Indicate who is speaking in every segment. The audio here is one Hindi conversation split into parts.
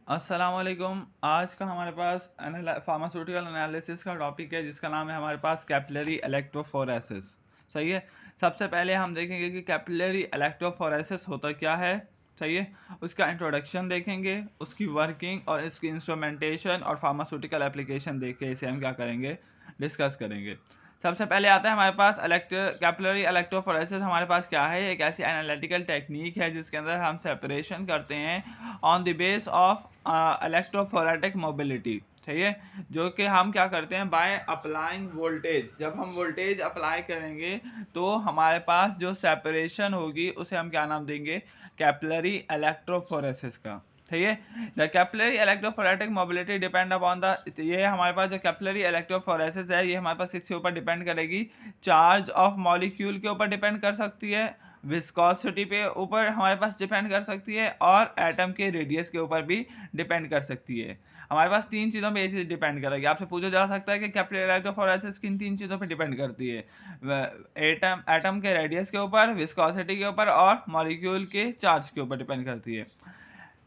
Speaker 1: अस्सलामुअलैकुम। आज का हमारे पास फार्मास्यूटिकल एनालिसिस का टॉपिक है जिसका नाम है हमारे पास कैपिलरी इलेक्ट्रोफोरेसिस। सही है। सबसे पहले हम देखेंगे कि कैपिलरी इलेक्ट्रोफोरेसिस होता क्या है। सही है। उसका इंट्रोडक्शन देखेंगे, उसकी वर्किंग और इसकी इंस्ट्रूमेंटेशन और फार्मास्यूटिकल एप्लीकेशन देख के इसे हम क्या करेंगे, डिस्कस करेंगे। सबसे पहले आता है हमारे पास कैपिलरी इलेक्ट्रोफोरेसिस। हमारे पास क्या है, एक ऐसी एनालिटिकल टेक्निक है जिसके अंदर हम सेपरेशन करते हैं on the base of electrophoretic mobility. सही है। जो कि हम क्या करते हैं, बाय अप्लाइंग वोल्टेज। जब हम वोल्टेज अप्लाई करेंगे तो हमारे पास जो सेपरेशन होगी उसे हम क्या नाम देंगे, कैपिलरी इलेक्ट्रोफोरेसिस का। सही है। The capillary electrophoretic mobility depend upon the, ये हमारे पास जो कैपिलरी इलेक्ट्रोफोरेसिस है ये हमारे पास किसके ऊपर डिपेंड करेगी, चार्ज ऑफ मॉलिक्यूल के ऊपर डिपेंड कर सकती है, विस्कोसिटी पे ऊपर हमारे पास डिपेंड कर सकती है, और एटम के रेडियस के ऊपर भी डिपेंड कर सकती है। हमारे पास तीन चीज़ों पे ये चीज़ डिपेंड करेगी। आपसे पूछा जा सकता है कि कैपिलरी इलेक्ट्रोफोरेसिस किन तीन चीज़ों पे डिपेंड करती है। एटम के रेडियस के ऊपर, विस्कोसिटी के ऊपर और मॉलिक्यूल के चार्ज के ऊपर डिपेंड करती है।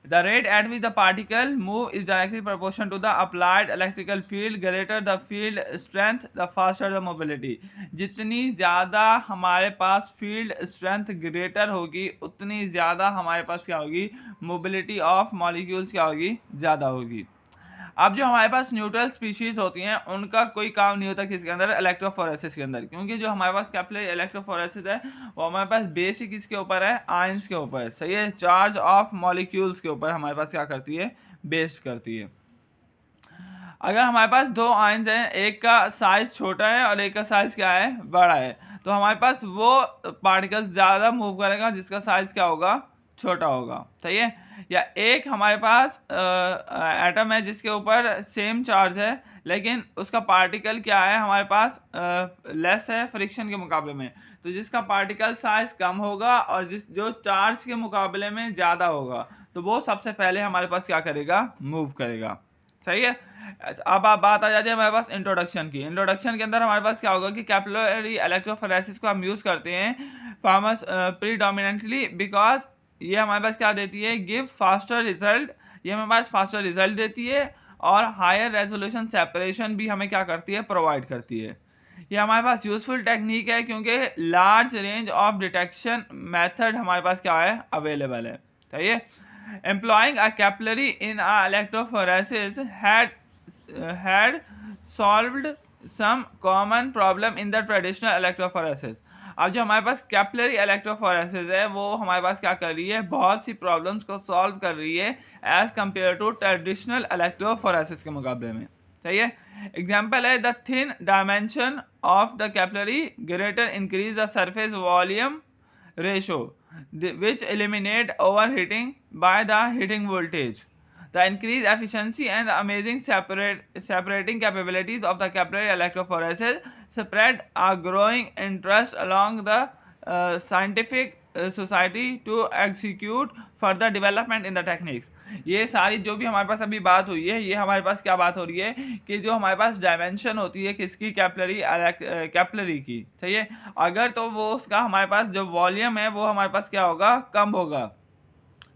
Speaker 1: The rate at which the particle move is directly proportional to the applied electrical field. Greater the field strength, the faster the mobility. जितनी ज़्यादा हमारे पास फील्ड स्ट्रेंथ ग्रेटर होगी उतनी ज़्यादा हमारे पास क्या होगी, मोबिलिटी ऑफ मॉलिक्यूल्स क्या होगी, ज़्यादा होगी। अब जो हमारे पास न्यूट्रल स्पीशीज होती हैं उनका कोई काम नहीं होता किसके अंदर, इलेक्ट्रोफोरेसिस के अंदर, क्योंकि जो हमारे पास कैपिलरी इलेक्ट्रोफोरेसिस है वो हमारे पास बेसिक किसके ऊपर है, आयंस के ऊपर। सही है। चार्ज ऑफ मॉलिक्यूल्स के ऊपर हमारे पास क्या करती है, बेस्ड करती है। अगर हमारे पास दो आयंस हैं, एक का साइज छोटा है और एक का साइज क्या है, बड़ा है, तो हमारे पास वो पार्टिकल ज़्यादा मूव करेगा जिसका साइज क्या होगा, छोटा होगा। सही है। या एक हमारे पास एटम है जिसके ऊपर सेम चार्ज है लेकिन उसका पार्टिकल क्या है, हमारे पास लेस है फ्रिक्शन के मुकाबले में, तो जिसका पार्टिकल साइज कम होगा और जो चार्ज के मुकाबले में ज़्यादा होगा तो वो सबसे पहले हमारे पास क्या करेगा, मूव करेगा। सही है। अच्छा, अब आप बात आ जाती है हमारे पास इंट्रोडक्शन की। इंट्रोडक्शन के अंदर हमारे पास क्या होगा कि कैपिलरी इलेक्ट्रोफोरेसिस को हम यूज़ करते हैं फार्मस प्रीडोमिनेंटली बिकॉज ये हमारे पास क्या देती है, गिव फास्टर रिजल्ट। ये हमारे पास फास्टर रिजल्ट देती है और हायर रेजोल्यूशन सेपरेशन भी हमें क्या करती है, प्रोवाइड करती है। ये हमारे पास यूजफुल टेक्निक है क्योंकि large range of detection method हमारे पास क्या है, अवेलेबल है। सही है। Employing a capillary in a electrophoresis had solved some common problem in the traditional electrophoresis. अब जो हमारे पास कैपिलरी इलेक्ट्रोफोरेसिस है वो हमारे पास क्या कर रही है, बहुत सी प्रॉब्लम्स को सॉल्व कर रही है as compare to traditional electrophoresis के मुकाबले में। सही है। एग्जाम्पल है the thin dimension of the capillary greater increase the surface volume ratio, which eliminate overheating by the heating voltage. The increased efficiency and the amazing separating capabilities of the capillary electrophoresis spread a growing interest along the scientific society to execute further development in the techniques. ये सारी जो भी हमारे पास अभी बात हुई है ये हमारे पास क्या बात हो रही है कि जो हमारे पास डायमेंशन होती है किसकी, कैपिलरी की। सही है। अगर तो वो उसका हमारे पास जो वॉल्यूम है वो हमारे पास क्या होगा, कम होगा,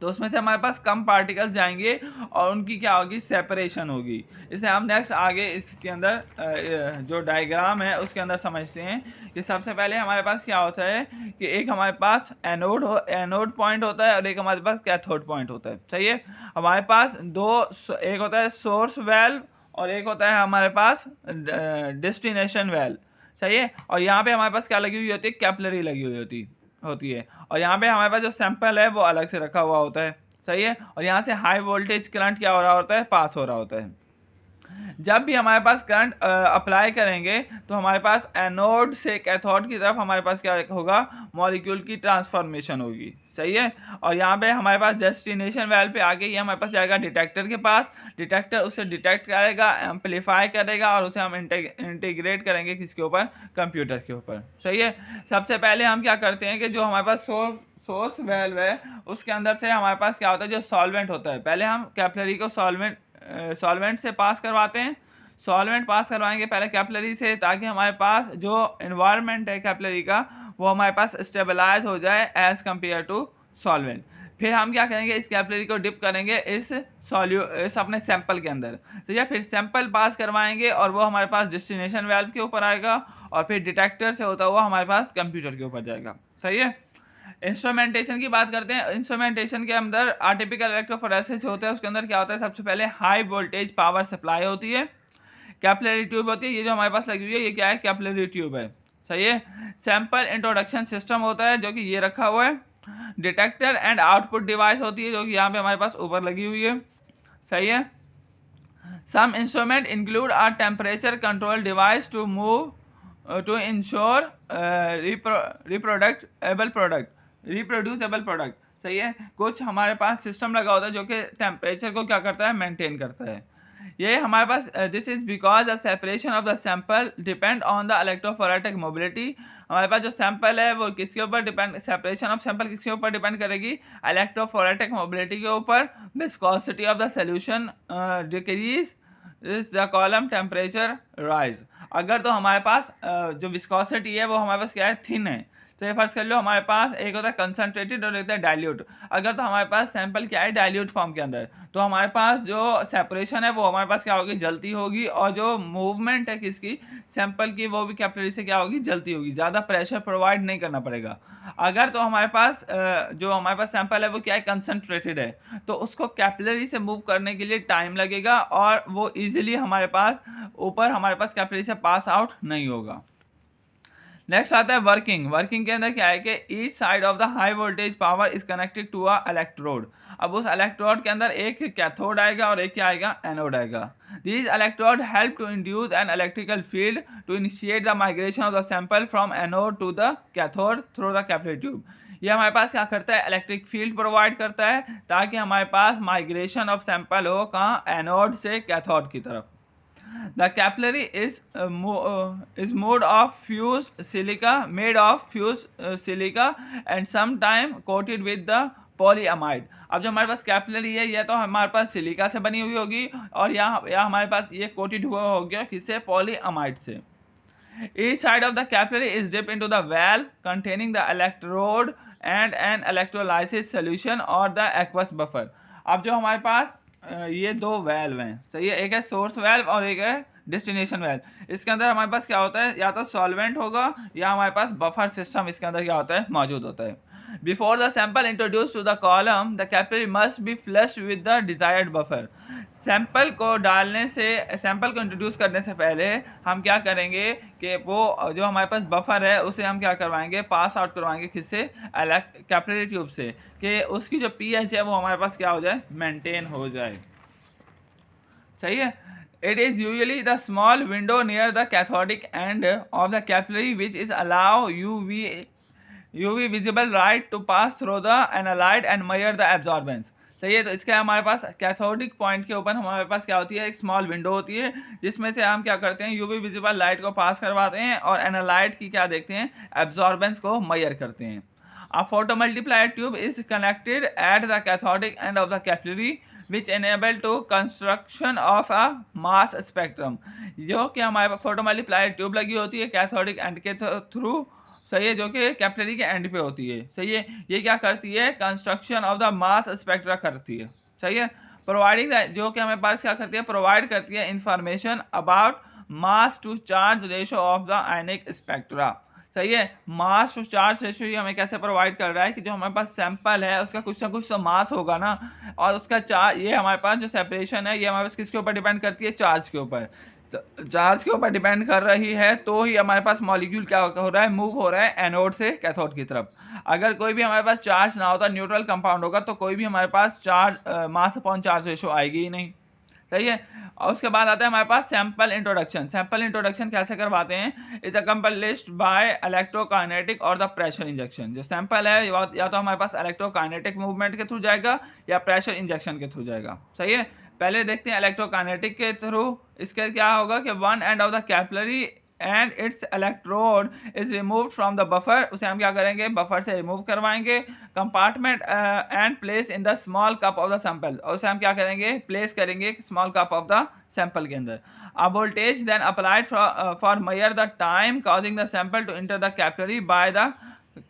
Speaker 1: तो उसमें से हमारे पास कम पार्टिकल्स जाएंगे और उनकी क्या होगी, सेपरेशन होगी। इसे हम नेक्स्ट आगे इसके अंदर जो डायग्राम है उसके अंदर समझते हैं कि सबसे पहले हमारे पास क्या होता है कि एक हमारे पास एनोड पॉइंट होता है और एक हमारे पास कैथोड पॉइंट होता है। सही है। हमारे पास एक होता है सोर्स वेल्व और एक होता है हमारे पास डेस्टिनेशन वेल्व। सही है। और यहाँ पे हमारे पास क्या लगी हुई होती है, कैपिलरी लगी हुई होती है और यहाँ पे हमारे पास जो सैंपल है वो अलग से रखा हुआ होता है। सही है। और यहाँ से हाई वोल्टेज करंट क्या हो रहा होता है, पास हो रहा होता है। जब भी हमारे पास करंट अप्लाई करेंगे तो हमारे पास एनोड से कैथोड की तरफ हमारे पास क्या होगा, मॉलिक्यूल की ट्रांसफॉर्मेशन होगी। सही है। और यहाँ पे हमारे पास डेस्टिनेशन वेल्व पे आके ये हमारे पास जाएगा डिटेक्टर के पास, डिटेक्टर उसे डिटेक्ट करेगा, एम्पलीफाई करेगा और उसे हम इंटीग्रेट करेंगे किसके ऊपर, कंप्यूटर के ऊपर। सही है। सबसे पहले हम क्या करते हैं कि जो हमारे पास सोर्स वेल्व है उसके अंदर से हमारे पास क्या होता है, जो सॉल्वेंट होता है, पहले हम कैपिलरी को सॉल्वेंट से पास करवाते हैं। सॉल्वेंट पास करवाएंगे पहले कैपिलरी से ताकि हमारे पास जो इन्वायरमेंट है कैपिलरी का वो हमारे पास स्टेबलाइज हो जाए एज कंपेयर टू सॉल्वेंट। फिर हम क्या करेंगे, इस कैपिलरी को डिप करेंगे इस अपने सैंपल के अंदर, तो या फिर सैंपल पास करवाएंगे और वो हमारे पास डेस्टिनेशन वाल्व के ऊपर आएगा और फिर डिटेक्टर से होता हुआ हमारे पास कंप्यूटर के ऊपर जाएगा। सही है। इंस्ट्रूमेंटेशन की बात करते हैं। इंस्ट्रूमेंटेशन के अंदर आर्टिफिशियल इलेक्ट्रोफोरेसिस होता है, उसके अंदर क्या होता है, सबसे पहले हाई वोल्टेज पावर सप्लाई होती है, कैपिलरी ट्यूब होती है, ये जो हमारे पास लगी हुई है ये क्या है, कैपिलरी ट्यूब है। सही है। सैंपल इंट्रोडक्शन सिस्टम होता है जो कि ये रखा हुआ है। डिटेक्टर एंड आउटपुट डिवाइस होती है जो कि यहाँ पे हमारे पास ऊपर लगी हुई है। सही है। Some instrument include a temperature control device to move to ensure reproducible product. सही है। कुछ हमारे पास सिस्टम लगा होता है जो कि टेम्परेचर को क्या करता है, मेंटेन करता है। ये हमारे पास this is because the separation of the sample depend on the electrophoretic mobility. हमारे पास जो सैंपल है वो किसके ऊपर डिपेंड, सेपरेशन ऑफ सैंपल किसके ऊपर डिपेंड करेगी, इलेक्ट्रोफोरेटिक मोबिलिटी के ऊपर। Viscosity of the solution decrease the column temperature rise. अगर तो हमारे पास जो विस्कोसिटी है वो हमारे पास क्या है, थिन है। तो ये फर्स्ट कर लो, हमारे पास एक होता है कंसंट्रेटेड और एक होता है डाइल्यूट। अगर तो हमारे पास सैंपल क्या है, डाइल्यूट फॉर्म के अंदर, तो हमारे पास जो सेपरेशन है वो हमारे पास क्या होगी, जलती होगी, और जो मूवमेंट है किसकी, सैंपल की, वो भी कैपिलरी से क्या होगी, जलती होगी। ज़्यादा प्रेशर प्रोवाइड नहीं करना पड़ेगा। अगर तो हमारे पास जो हमारे पास सैंपल है वो क्या है, कंसंट्रेटेड है, तो उसको कैपिलरी से मूव करने के लिए टाइम लगेगा और वो ईजिली हमारे पास ऊपर हमारे पास कैपिलरी से पास आउट नहीं होगा। नेक्स्ट आता है वर्किंग। वर्किंग के अंदर क्या है कि each side of the high voltage power is connected to a electrode. अब उस इलेक्ट्रोड के अंदर एक कैथोड आएगा और एक क्या आएगा, एनोड आएगा। These electrodes help to induce an electrical field to initiate the migration of the sample from anode to the cathode through the capillary tube. ये हमारे पास क्या करता है, इलेक्ट्रिक फील्ड प्रोवाइड करता है ताकि हमारे पास माइग्रेशन ऑफ सैंपल हो, कहाँ, एनोड से कैथोड की तरफ। The capillary is made of fused silica and sometime coated with the polyamide. अब जो हमारे पास कैपिलरी है ये तो हमारे पास सिलिका से बनी हुई होगी और यहाँ हमारे पास ये कोटेड हुआ होगा किससे, पॉलीअमाइड से। Each side of the capillary is dipped into the valve containing the electrode and an electrolysis solution or the aqueous buffer. अब जो हमारे पास ये दो वेल्व हैं, सही है, एक है सोर्स वेल्व और एक है डेस्टिनेशन वेल्व। इसके अंदर हमारे पास क्या होता है, या तो सॉल्वेंट होगा या हमारे पास बफर सिस्टम इसके अंदर क्या होता है, मौजूद होता है। Before the sample introduce to the column the capillary must be flushed with the desired buffer. Sample को डालने से, सैंपल को इंट्रोड्यूस करने से पहले हम क्या करेंगे कि वो जो हमारे पास बफर है उसे हम क्या करवाएंगे, पास आउट करवाएंगे किससे, कैपिलरी ट्यूब से, कि उसकी जो पीएच है वो हमारे पास क्या हो जाए, मेंटेन हो जाए। सही है। It is usually the small window near the cathodic end of the capillary which is allow UV visible light to pass through the analyte and measure the absorbance. सही है। तो इसके हमारे पास कैथोडिक पॉइंट के ऊपर हमारे पास क्या होती है, एक स्मॉल विंडो होती है जिसमें से हम क्या करते हैं, यूवी विजिबल लाइट को पास करवाते हैं और एनालाइट की क्या देखते हैं, एब्जॉर्बेंस को मेजर करते हैं। A photomultiplier tube is connected at the cathodic end of the capillary which enable to construction of a mass spectrum. जो कि हमारे फोटोमल्टीप्लायर ट्यूब लगी होती है कैथोडिक एंड के थ्रू, सही है, जो कि कैपिलरी के एंड पे होती है। सही है। ये क्या करती है, construction of the mass spectra करती है। सही है। प्रोवाइडिंग जो कि हमें पास क्या करती है, प्रोवाइड करती है information about mass to charge ratio of the ionic spectra. सही है। मास टू चार्ज रेशियो ये हमें कैसे प्रोवाइड कर रहा है कि जो हमारे पास सैंपल है उसका कुछ ना कुछ तो मास होगा ना, और उसका चार्ज, ये हमारे पास जो सेपरेशन है ये हमारे पास किसके ऊपर डिपेंड करती है, चार्ज के ऊपर। तो चार्ज के ऊपर डिपेंड कर रही है तो ही हमारे पास मॉलिक्यूल क्या हो रहा है, मूव हो रहा है एनोड से कैथोड की तरफ। अगर कोई भी हमारे पास चार्ज ना होता, न्यूट्रल कंपाउंड होगा, तो कोई भी हमारे पास charge mass upon charge ratio आएगी ही नहीं। सही है। और उसके बाद आता है हमारे पास सैंपल इंट्रोडक्शन। सैंपल इंट्रोडक्शन कैसे करवाते हैं, इज अकम्पलिश्ड बाय इलेक्ट्रोकाइनेटिक और द प्रेशर इंजेक्शन। जो सैंपल है या तो हमारे पास इलेक्ट्रोकाइनेटिक मूवमेंट के थ्रू जाएगा या प्रेशर इंजेक्शन के थ्रू जाएगा। सही है। पहले देखते हैं इलेक्ट्रोकाइनेटिक के थ्रू। इसके क्या होगा कि one end of the capillary and its electrode is removed from the buffer. उसे हम क्या करेंगे, बफर से रिमूव करवाएंगे। Compartment and place in the small cup of the sample, और उसे हम क्या करेंगे, प्लेस करेंगे small cup of the sample के अंदर। A voltage then applied for measure the time causing the sample to enter the capillary by the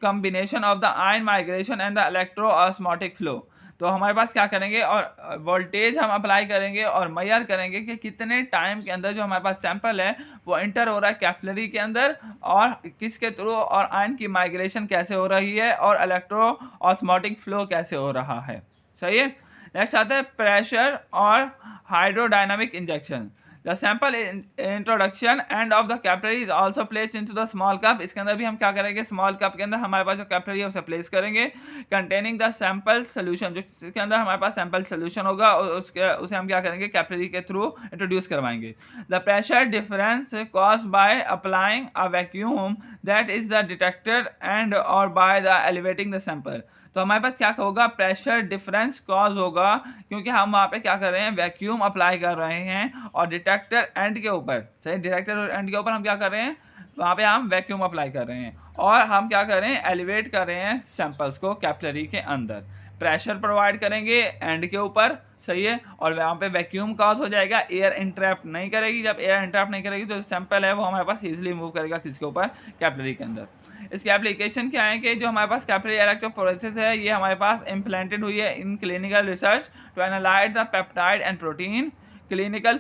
Speaker 1: combination of the ion migration and the electroosmotic flow. तो हमारे पास क्या करेंगे और वोल्टेज हम अप्लाई करेंगे और मेजर करेंगे कि कितने टाइम के अंदर जो हमारे पास सैंपल है वो एंटर हो रहा है कैपिलरी के अंदर और किसके थ्रू, और आयन की माइग्रेशन कैसे हो रही है और इलेक्ट्रोऑस्मोटिक फ्लो कैसे हो रहा है। सही है। नेक्स्ट आता है प्रेशर और hydrodynamic injection. The sample introduction and of the capillary is also place into the small cup. इसके अंदर भी हम क्या करेंगे, स्मॉल कप के अंदर हमारे पास जो कैपिलरी है उसे प्लेस करेंगे कंटेनिंग द सैंपल सोल्यूशन, जो इसके अंदर हमारे पास सैंपल सोल्यूशन होगा उसे हम क्या करेंगे कैपिलरी के थ्रू इंट्रोड्यूस करवाएंगे। The pressure difference caused by applying a vacuum that is the detector and और by the elevating the sample. तो हमारे पास क्या होगा, प्रेशर डिफरेंस कॉज होगा क्योंकि हम वहाँ पे क्या कर रहे हैं, वैक्यूम अप्लाई कर रहे हैं और डिटेक्टर एंड के ऊपर, सही, डिटेक्टर और एंड के ऊपर हम क्या कर रहे हैं, वहाँ पे हम वैक्यूम अप्लाई कर रहे हैं और हम क्या कर रहे हैं, एलिवेट कर रहे हैं सैंपल्स को कैपिलरी के अंदर। प्रेशर प्रोवाइड करेंगे एंड के ऊपर, सही है, और वहाँ पे वैक्यूम कॉज हो जाएगा, एयर इंट्रैप नहीं करेगी। जब एयर इंट्रैप नहीं करेगी तो सैंपल है वो हमारे पास इजीली मूव करेगा किसके ऊपर, कैपिलरी के अंदर। इसकी एप्लीकेशन क्या है कि जो हमारे पास कैपिलरी इलेक्ट्रोफोरेसिस है ये हमारे पास इम्प्लांटेड हुई है in clinical research to analyse the peptide and protein, clinical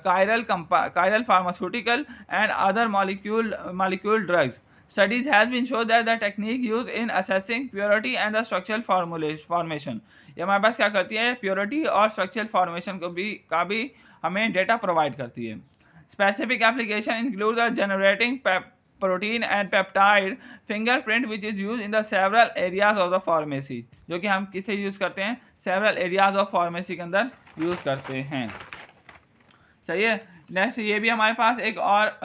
Speaker 1: chiral pharmaceutical and other molecule drugs. Studies has been shown that the technique used in assessing purity and the structural formation, ये हमारे पास क्या करती है, प्योरिटी और स्ट्रक्चरल फॉर्मेशन का भी हमें डेटा प्रोवाइड करती है। Specific application include the generating protein and peptide fingerprint which is use in the several areas of the pharmacy, जो कि हम किसे यूज करते हैं, सेवरल एरियाज ऑफ फार्मेसी के अंदर यूज करते हैं। सही है। नेक्स्ट ये भी हमारे पास एक और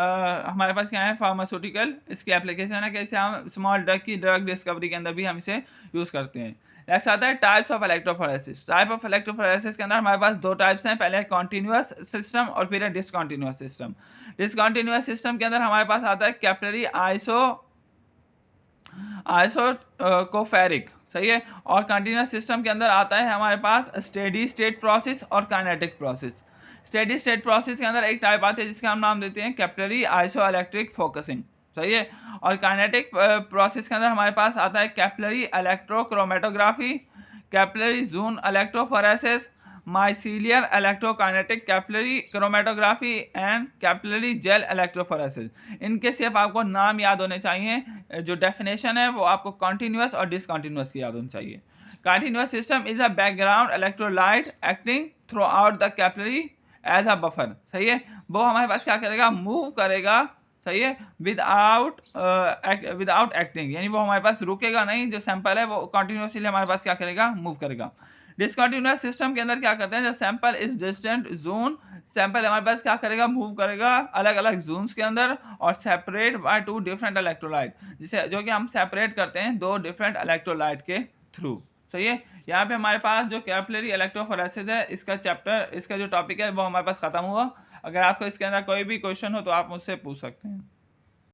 Speaker 1: हमारे पास क्या है, फार्मास्यूटिकल, इसकी एप्लीकेशन है कैसे हम स्मॉल ड्रग की ड्रग डिस्कवरी के अंदर भी हम इसे यूज करते हैं। नेक्स्ट आता है types of electrophoresis. Type of electrophoresis के अंदर हमारे पास दो टाइप्स हैं, पहले कॉन्टिन्यूअस सिस्टम और फिर है डिसकॉन्टिन्यूअस सिस्टम। डिसकॉन्टिन्यूअस सिस्टम के अंदर हमारे पास आता है कैपिलरी आइसोकोफेरिक, सही है, और कंटिन्यूअस सिस्टम के अंदर आता है हमारे पास स्टेडी स्टेट प्रोसेस और kinetic process. Steady state process के अंदर एक टाइप आती है जिसका हम नाम देते हैं कैपिलरी आइसोइलेक्ट्रिक फोकसिंग, सही है, और काइनेटिक प्रोसेस के अंदर हमारे पास आता है capillary electrochromatography, capillary zone electrophoresis, micellar electrokinetic capillary chromatography and capillary gel electrophoresis. इनके सिर्फ आपको नाम याद होने चाहिए, जो डेफिनेशन है वो आपको कॉन्टिन्यूअस और डिसकॉन्टिन्यूअस की याद होनी चाहिए। Continuous system is a background electrolyte acting throughout the capillary as a buffer, सही है, वो हमारे पास क्या करेगा, मूव करेगा, सही है, विदाउट एक्टिंग, यानी वो हमारे पास रुकेगा नहीं, जो सैंपल है वो कंटिन्यूअसली हमारे पास क्या करेगा, मूव करेगा। डिसकंटिन्यूअस सिस्टम के अंदर क्या करते हैं, जब sample is distant zone, sample हमारे पास क्या करेगा, मूव करेगा अलग अलग जोन्स के अंदर और separate by two different electrolyte, जिसे जो कि हम सेपरेट करते हैं दो डिफरेंट इलेक्ट्रोलाइट के थ्रू, सही है। यहाँ पे हमारे पास जो कैपिलरी इलेक्ट्रोफोरेसिस है इसका चैप्टर, इसका जो टॉपिक है वो हमारे पास खत्म हुआ। अगर आपको इसके अंदर कोई भी क्वेश्चन हो तो आप मुझसे पूछ सकते हैं।